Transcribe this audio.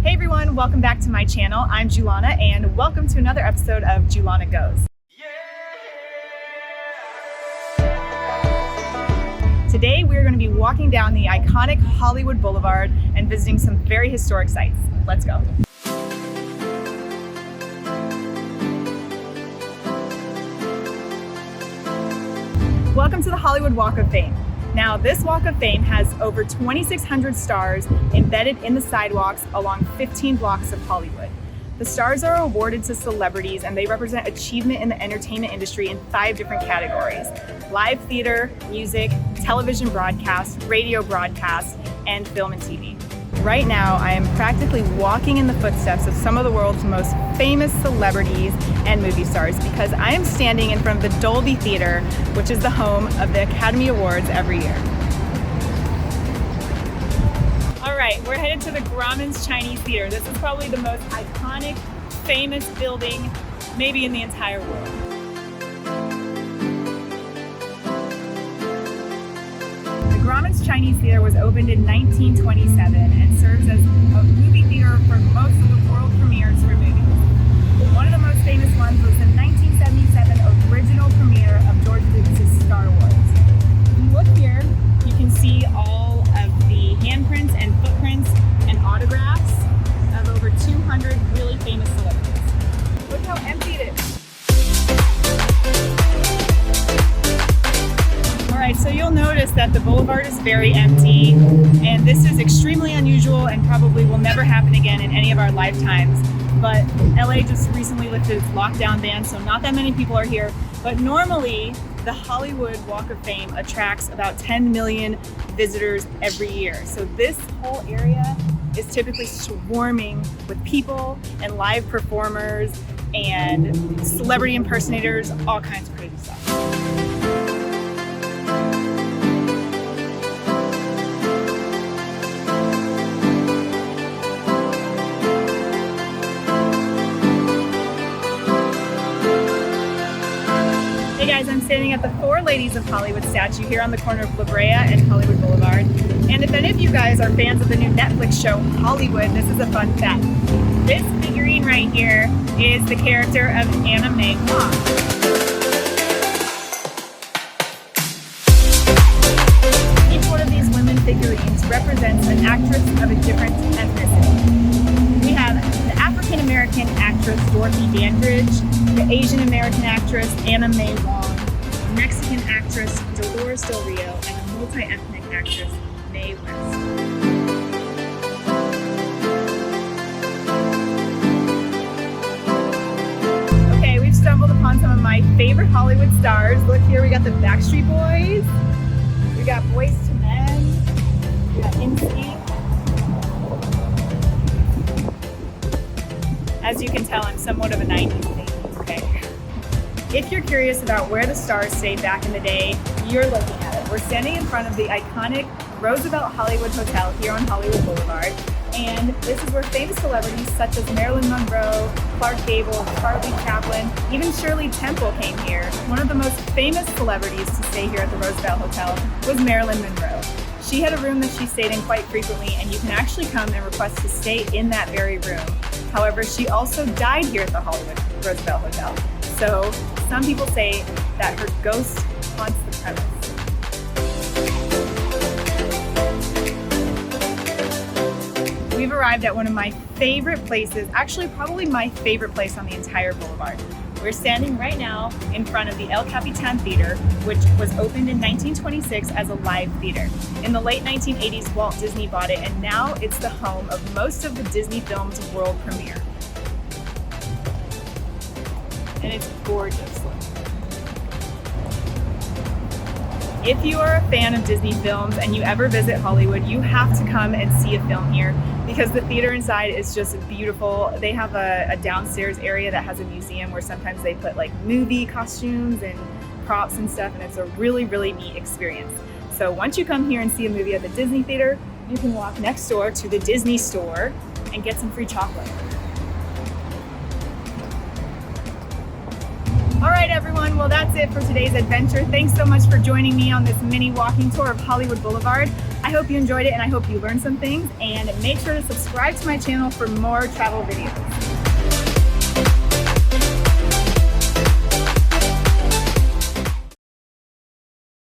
Hey everyone, welcome back to my channel. I'm Julana and welcome to another episode of JulanaGoes. Today we're going to be walking down the iconic Hollywood Boulevard and visiting some very historic sites. Let's go. Welcome to the Hollywood Walk of Fame. Now, this Walk of Fame has over 2,600 stars embedded in the sidewalks along 15 blocks of Hollywood. The stars are awarded to celebrities and they represent achievement in the entertainment industry in 5 different categories: live theater, music, television broadcast, radio broadcast, and film and TV. Right now, I am practically walking in the footsteps of some of the world's most famous celebrities and movie stars because I am standing in front of the Dolby Theater, which is the home of the Academy Awards every year. All right, we're headed to the Grauman's Chinese Theatre. This is probably the most iconic, famous building, maybe in the entire world. Grauman's Chinese Theatre was opened in 1927 and serves as a movie theater for most of the world premieres for movies. One of the most famous ones was the 1977 original premiere of George Lucas's Star Wars. If you look here, you can see all of the handprints and footprints and autographs of over 200 really famous celebrities. Look how empty it is. Alright, so you'll notice that the boulevard is very empty, and this is extremely unusual and probably will never happen again in any of our lifetimes. But LA just recently lifted its lockdown ban, so not that many people are here. But normally, the Hollywood Walk of Fame attracts about 10 million visitors every year. So this whole area is typically swarming with people and live performers and celebrity impersonators, all kinds of crazy stuff. Guys, I'm standing at the 4 Ladies of Hollywood statue here on the corner of Brea and Hollywood Blvd. And if any of you guys are fans of the new Netflix show Hollywood, this is a fun fact. This figurine right here is the character of Anna May Wong. Each one of these women figurines represents an actress of a different ethnicity. We have the African American actress Dorothy Dandridge, the Asian American actress Anna May Wong, Mexican actress Dolores Del Rio, and a multi-ethnic actress Mae West. Okay, we've stumbled upon some of my favorite Hollywood stars. Look here, we got the Backstreet Boys, we got Boyz II Men, we got NSYNC. As you can tell, I'm somewhat of a 90s baby, okay? If you're curious about where the stars stayed back in the day, you're looking at it. We're standing in front of the iconic Roosevelt Hollywood Hotel here on Hollywood Boulevard. And this is where famous celebrities such as Marilyn Monroe, Clark Gable, Charlie Chaplin, even Shirley Temple came here. One of the most famous celebrities to stay here at the Roosevelt Hotel was Marilyn Monroe. She had a room that she stayed in quite frequently, and you can actually come and request to stay in that very room. However, she also died here at the Hollywood Roosevelt Hotel. So some people say that her ghost haunts the premise. We've arrived at one of my favorite places, actually probably my favorite place on the entire boulevard. We're standing right now in front of the Capitan Theatre, which was opened in 1926 as a live theater. In the late 1980s, Walt Disney bought it, and now it's the home of most of the Disney films' world premiere. And it's gorgeous. If you are a fan of Disney films and you ever visit Hollywood, you have to come and see a film here because the theater inside is just beautiful. They have a downstairs area that has a museum where sometimes they put like movie costumes and props and stuff, and it's a really, really neat experience. So once you come here and see a movie at the Disney Theater, you can walk next door to the Disney store and get some free chocolate. All right, everyone. Well, that's it for today's adventure. Thanks so much for joining me on this mini walking tour of Hollywood Boulevard. I hope you enjoyed it and I hope you learned some things. And make sure to subscribe to my channel for more travel videos.